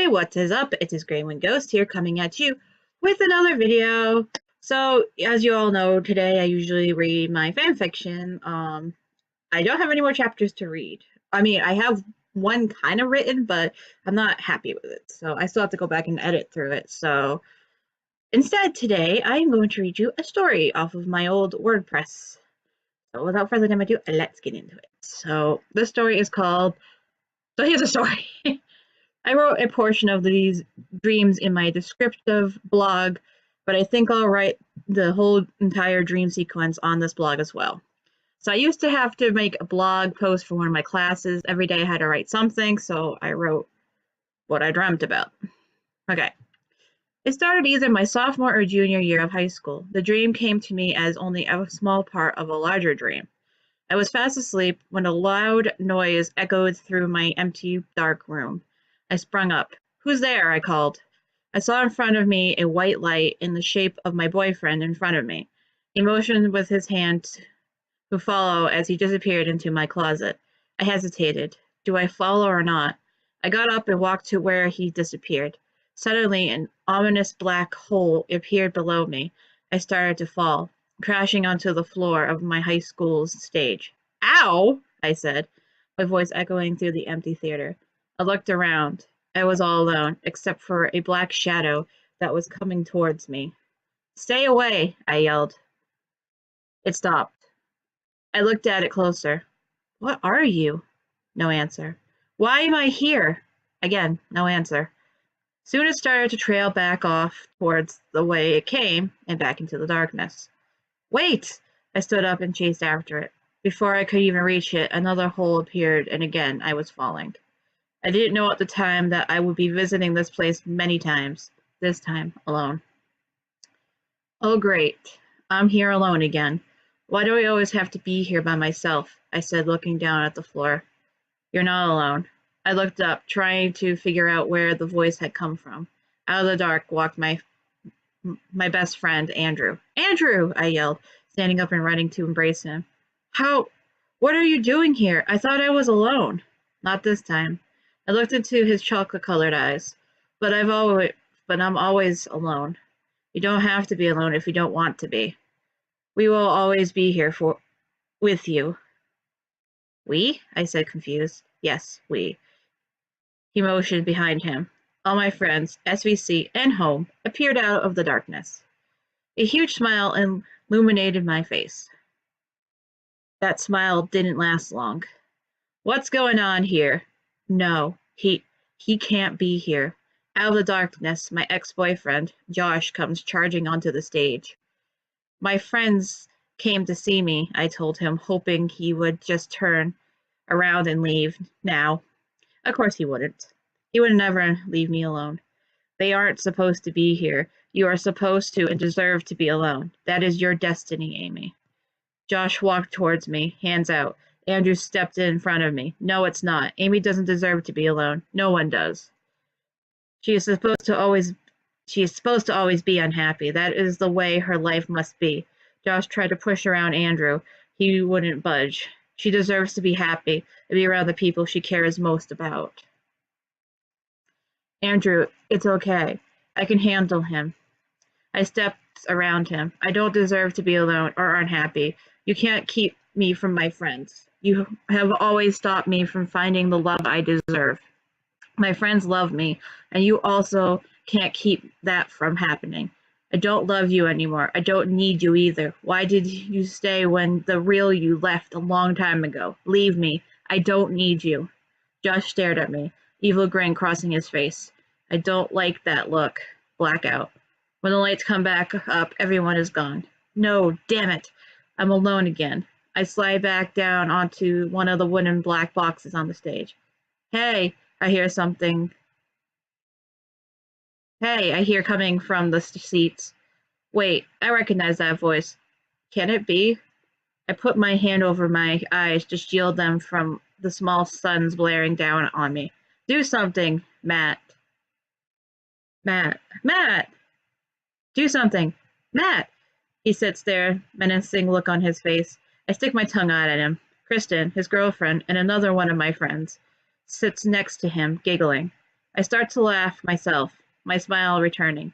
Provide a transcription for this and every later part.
Hey, what is up? It is Greywing Ghost here coming at you with another video. So, as you all know, today I usually read my fanfiction. I don't have any more chapters to read. I mean, I have one kind of written, but I'm not happy with it. So I still have to go back and edit through it. So instead, today I am going to read you a story off of my old WordPress. So without further ado, let's get into it. So this story is called, so here's a story. I wrote a portion of these dreams in my descriptive blog, but I think I'll write the whole entire dream sequence on this blog as well. So I used to have to make a blog post for one of my classes. Every day I had to write something, so I wrote what I dreamt about. Okay. It started either my sophomore or junior year of high school. The dream came to me as only a small part of a larger dream. I was fast asleep when a loud noise echoed through my empty, dark room. I sprung up. "Who's there?" I called. I saw in front of me a white light in the shape of my boyfriend in front of me. He motioned with his hand to follow as he disappeared into my closet. I hesitated. Do I follow or not? I got up and walked to where he disappeared. Suddenly, an ominous black hole appeared below me. I started to fall, crashing onto the floor of my high school's stage. "Ow!" I said, my voice echoing through the empty theater. I looked around. I was all alone, except for a black shadow that was coming towards me. "Stay away!" I yelled. It stopped. I looked at it closer. "What are you?" No answer. "Why am I here?" Again, no answer. Soon it started to trail back off towards the way it came and back into the darkness. "Wait!" I stood up and chased after it. Before I could even reach it, another hole appeared, and again I was falling. I didn't know at the time that I would be visiting this place many times, this time alone. "Oh great, I'm here alone again. Why do I always have to be here by myself?" I said, looking down at the floor. "You're not alone." I looked up, trying to figure out where the voice had come from. Out of the dark walked my best friend, Andrew. "Andrew!" I yelled, standing up and running to embrace him. What are you doing here? I thought I was alone." "Not this time." I looked into his chocolate-colored eyes. But I'm always alone. You don't have to be alone if you don't want to be. We will always be here with you." "We?" I said, confused. "Yes, we." He motioned behind him. All my friends, SVC, and home appeared out of the darkness. A huge smile illuminated my face. That smile didn't last long. "What's going on here?" "No, he can't be here." Out of the darkness, my ex-boyfriend, Josh, comes charging onto the stage. "My friends came to see me," I told him, hoping he would just turn around and leave now. Of course he wouldn't. He would never leave me alone. "They aren't supposed to be here. You are supposed to and deserve to be alone. That is your destiny, Amy." Josh walked towards me, hands out. Andrew stepped in front of me. "No, it's not. Amy doesn't deserve to be alone. No one does. She is supposed to always be unhappy. That is the way her life must be." Josh tried to push around Andrew. He wouldn't budge. "She deserves to be happy and be around the people she cares most about." "Andrew, it's okay. I can handle him." I stepped around him. "I don't deserve to be alone or unhappy. You can't keep me from my friends. You have always stopped me from finding the love I deserve. My friends love me, and you also can't keep that from happening. I don't love you anymore. I don't need you either. Why did you stay when the real you left a long time ago? Leave me. I don't need you." Josh stared at me, evil grin crossing his face. "I don't like that look." Blackout. When the lights come back up, everyone is gone. No, damn it. I'm alone again. I slide back down onto one of the wooden black boxes on the stage. "Hey," I hear something. "Hey," I hear coming from the seats. Wait, I recognize that voice. Can it be? I put my hand over my eyes to shield them from the small suns blaring down on me. "Do something, Matt. Matt. Matt! Do something. Matt!" He sits there, menacing look on his face. I stick my tongue out at him. Kristen, his girlfriend, and another one of my friends, sits next to him, giggling. I start to laugh myself, my smile returning.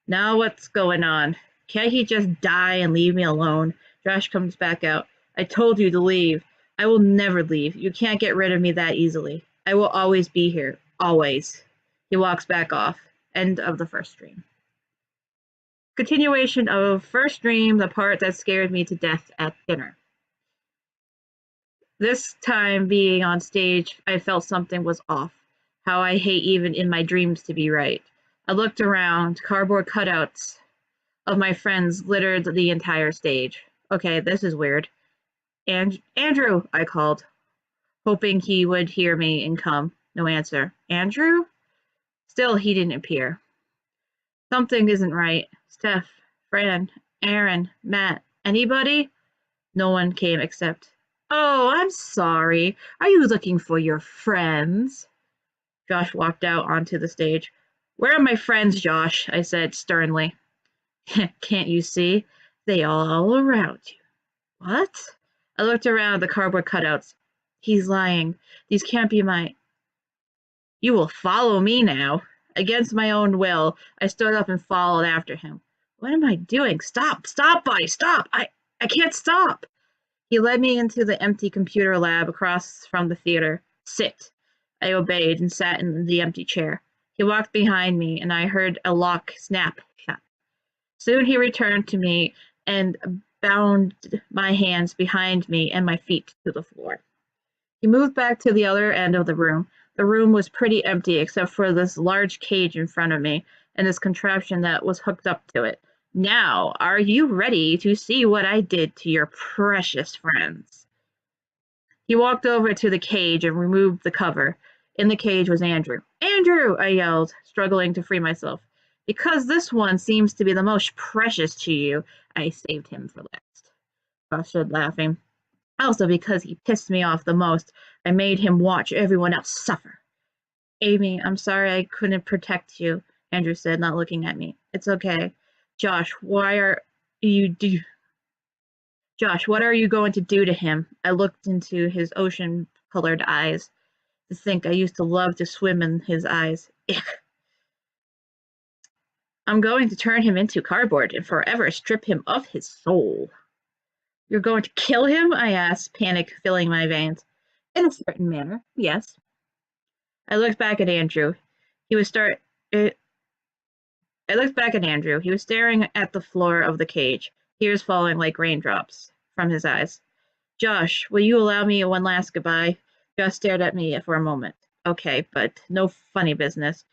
Now what's going on? Can't he just die and leave me alone? Josh comes back out. I told you to leave. I will never leave. You can't get rid of me that easily. I will always be here. Always. He walks back off. End of the first dream. Continuation of first dream, the part that scared me to death at dinner. This time being on stage, I felt something was off. How I hate even in my dreams to be right. I looked around. Cardboard cutouts of my friends littered the entire stage. Okay, this is weird. Andrew, I called, hoping he would hear me and come. No answer. Andrew? Still, he didn't appear. Something isn't right. Steph, Fran, Aaron, Matt, anybody? No one came except, oh, I'm sorry. Are you looking for your friends? Josh walked out onto the stage. Where are my friends, Josh? I said sternly. Can't you see? They all around you. What? I looked around at the cardboard cutouts. He's lying. These can't be my... You will follow me now. Against my own will, I stood up and followed after him. What am I doing? Stop! Stop, buddy! Stop! I can't stop! He led me into the empty computer lab across from the theater. Sit. I obeyed and sat in the empty chair. He walked behind me, and I heard a lock snap shut. Soon he returned to me and bound my hands behind me and my feet to the floor. He moved back to the other end of the room. The room was pretty empty except for this large cage in front of me and this contraption that was hooked up to it. Now, are you ready to see what I did to your precious friends? He walked over to the cage and removed the cover. In the cage was Andrew. Andrew, I yelled, struggling to free myself. Because this one seems to be the most precious to you, I saved him for last. Josh said, laughing. Also because he pissed me off the most, I made him watch everyone else suffer. Amy, I'm sorry I couldn't protect you, Andrew said, not looking at me. It's okay. Josh, what are you going to do to him? I looked into his ocean-colored eyes. To think I used to love to swim in his eyes. Ugh. I'm going to turn him into cardboard and forever strip him of his soul. You're going to kill him? I asked, panic filling my veins. In a certain manner, yes. I looked back at Andrew. He was staring at the floor of the cage, tears falling like raindrops from his eyes. Josh, will you allow me one last goodbye? Josh stared at me for a moment. Okay, but no funny business.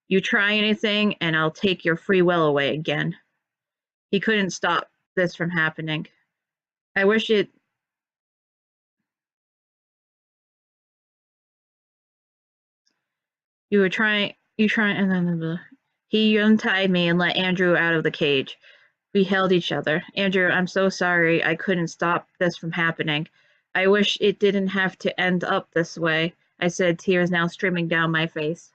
You try anything, and I'll take your free will away again. He couldn't stop this from happening. I wish it... You try, and then... He untied me and let Andrew out of the cage. We held each other. Andrew, I'm so sorry I couldn't stop this from happening. I wish it didn't have to end up this way, I said, tears now streaming down my face.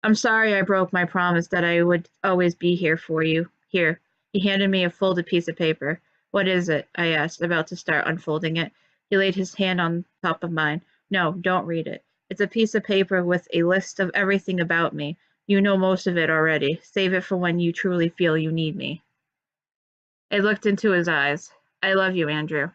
I'm sorry I broke my promise that I would always be here for you. Here. He handed me a folded piece of paper. What is it? I asked, about to start unfolding it. He laid his hand on top of mine. No, don't read it. It's a piece of paper with a list of everything about me. You know most of it already. Save it for when you truly feel you need me. I looked into his eyes. I love you, Andrew.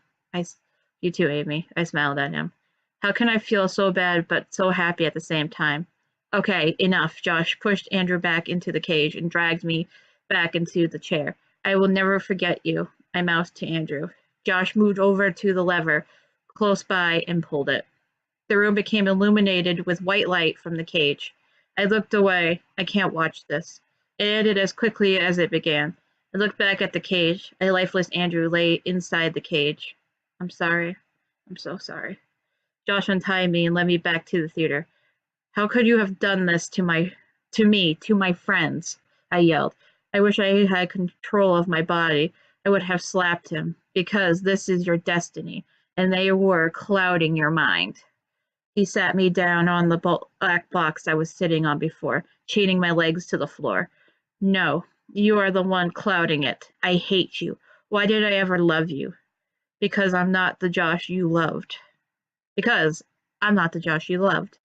You too, Amy. I smiled at him. How can I feel so bad but so happy at the same time? Okay, enough. Josh pushed Andrew back into the cage and dragged me back into the chair. I will never forget you, I mouthed to Andrew. Josh moved over to the lever close by and pulled it. The room became illuminated with white light from the cage. I looked away. I can't watch this. It ended as quickly as it began. I looked back at the cage. A lifeless Andrew lay inside the cage. I'm sorry. I'm so sorry. Josh untied me and led me back to the theater. How could you have done this to my friends? I yelled. I wish I had control of my body. I would have slapped him, because this is your destiny, and they were clouding your mind. He sat me down on the black box I was sitting on before, chaining my legs to the floor. No, you are the one clouding it. I hate you. Why did I ever love you? Because I'm not the Josh you loved. Because I'm not the Josh you loved.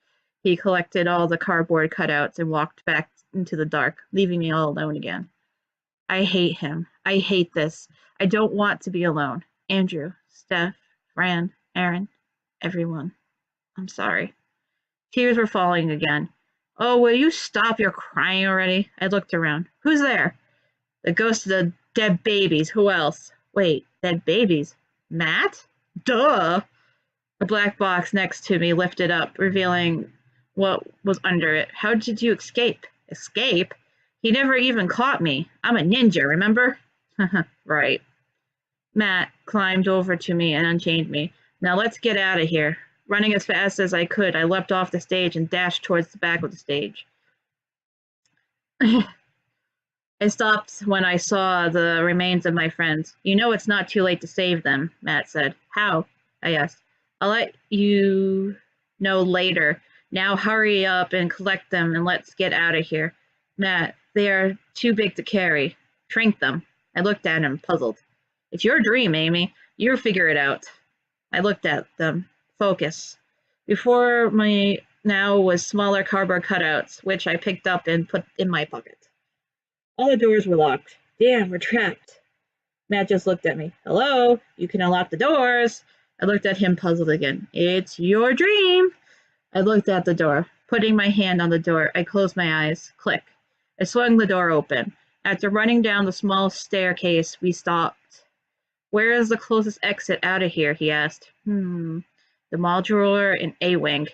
He collected all the cardboard cutouts and walked back into the dark, leaving me all alone again. I hate him. I hate this. I don't want to be alone. Andrew, Steph, Fran, Aaron, everyone. I'm sorry. Tears were falling again. Oh, will you stop your crying already? I looked around. Who's there? The ghost of the dead babies. Who else? Wait, dead babies? Matt? Duh! A black box next to me lifted up, revealing what was under it. How did you escape? Escape? He never even caught me. I'm a ninja, remember? Right. Matt climbed over to me and unchained me. Now let's get out of here. Running as fast as I could, I leapt off the stage and dashed towards the back of the stage. I stopped when I saw the remains of my friends. You know it's not too late to save them, Matt said. How? I asked. I'll let you know later. Now hurry up and collect them and let's get out of here. Matt, they are too big to carry. Shrink them. I looked at him, puzzled. It's your dream, Amy. You'll figure it out. I looked at them. Focus. Before me now was smaller cardboard cutouts, which I picked up and put in my pocket. All the doors were locked. Damn, we're trapped. Matt just looked at me. Hello? You can unlock the doors. I looked at him, puzzled again. It's your dream. I looked at the door. Putting my hand on the door, I closed my eyes. Click. I swung the door open. After running down the small staircase, we stopped. Where is the closest exit out of here? He asked. The modular in A-Wing.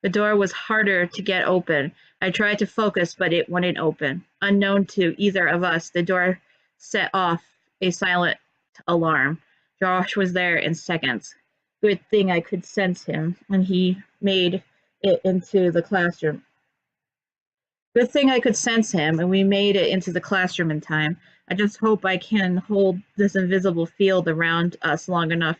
The door was harder to get open. I tried to focus, but it wouldn't open. Unknown to either of us, the door set off a silent alarm. Josh was there in seconds. Good thing I could sense him, and he made it into the classroom. Good thing I could sense him, and we made it into the classroom in time. I just hope I can hold this invisible field around us long enough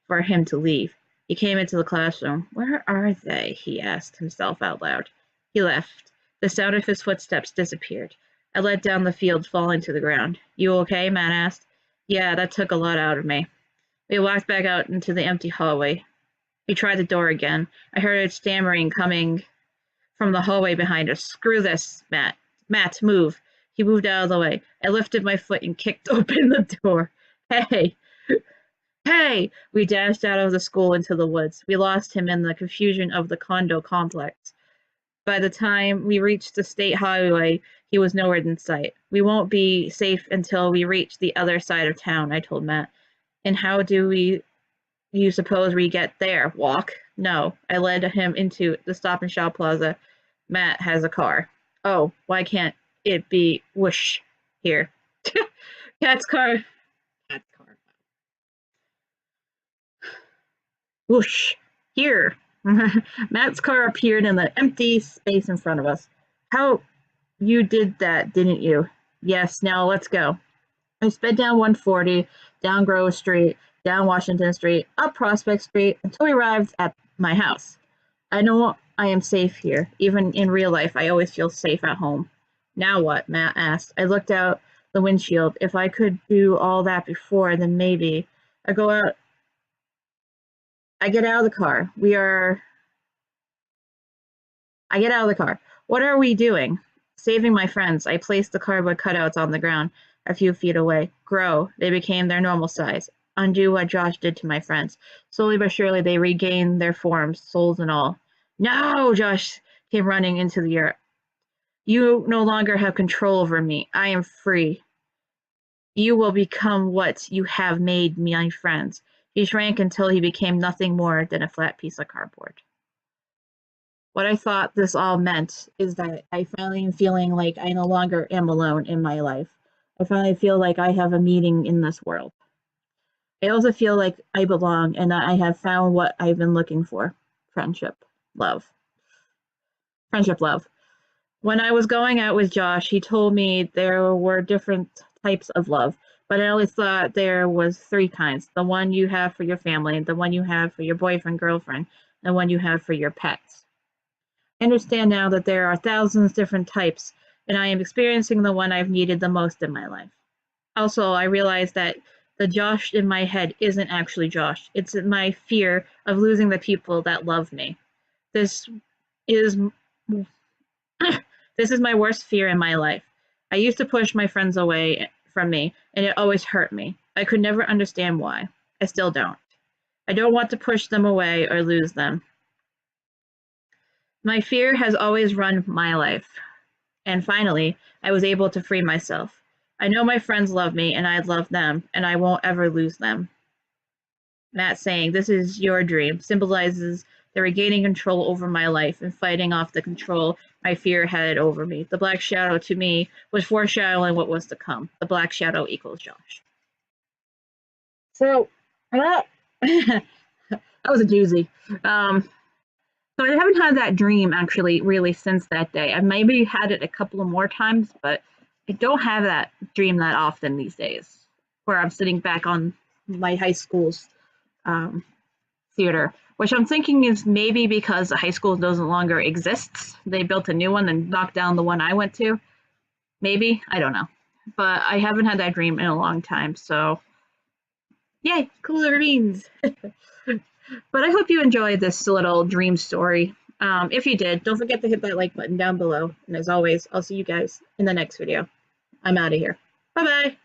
for him to leave. He came into the classroom. Where are they? He asked himself out loud. He left. The sound of his footsteps disappeared. I led down the field, falling to the ground. You okay? Matt asked. Yeah, that took a lot out of me. We walked back out into the empty hallway. We tried the door again. I heard it stammering coming from the hallway behind us. Screw this, Matt. Matt, move. He moved out of the way. I lifted my foot and kicked open the door. Hey! Hey! We dashed out of the school into the woods. We lost him in the confusion of the condo complex. By the time we reached the state highway, he was nowhere in sight. We won't be safe until we reach the other side of town, I told Matt. And how do you suppose we get there? Walk? No. I led him into the Stop and Shop plaza. Matt has a car. Oh, why can't it be whoosh here? Cat's car. Cat's car. Whoosh. Here. Matt's car appeared in the empty space in front of us. How you did that, didn't you? Yes, now let's go. I sped down 140, down Grove Street, down Washington Street, up Prospect Street, until we arrived at my house. I know I am safe here. Even in real life, I always feel safe at home. Now what? Matt asked. I looked out the windshield. If I could do all that before, then maybe. I get out of the car. I get out of the car. What are we doing? Saving my friends. I placed the cardboard cutouts on the ground a few feet away. Grow. They became their normal size. Undo what Josh did to my friends. Slowly but surely, they regained their forms, souls and all. No! Josh came running into the yard. You no longer have control over me. I am free. You will become what you have made me, my friends. He shrank until he became nothing more than a flat piece of cardboard. What I thought this all meant is that I finally am feeling like I no longer am alone in my life. I finally feel like I have a meaning in this world. I also feel like I belong and that I have found what I've been looking for. Friendship. Love. Friendship, love. When I was going out with Josh, he told me there were different types of love, but I always thought there was three kinds. The one you have for your family, the one you have for your boyfriend, girlfriend, and the one you have for your pets. I understand now that there are thousands of different types, and I am experiencing the one I've needed the most in my life. Also, I realize that the Josh in my head isn't actually Josh. It's my fear of losing the people that love me. This is this is my worst fear in my life. I used to push my friends away from me, and it always hurt me. I could never understand why. I still don't. I don't want to push them away or lose them. My fear has always run my life. And finally, I was able to free myself. I know my friends love me, and I love them, and I won't ever lose them. Matt saying, "This is your dream," symbolizes the regaining control over my life and fighting off the control my fear had over me. The black shadow to me was foreshadowing what was to come. The black shadow equals Josh. So that, that was a doozy. So I haven't had that dream actually really since that day. I maybe had it a couple of more times, but I don't have that dream that often these days, where I'm sitting back on my high school's um, theater, which I'm thinking is maybe because the high school no longer exists. They built a new one and knocked down the one I went to. Maybe, I don't know. But I haven't had that dream in a long time, so yay, cooler beans. But I hope you enjoyed this little dream story. If you did, don't forget to hit that like button down below. And as always, I'll see you guys in the next video. I'm out of here. Bye-bye.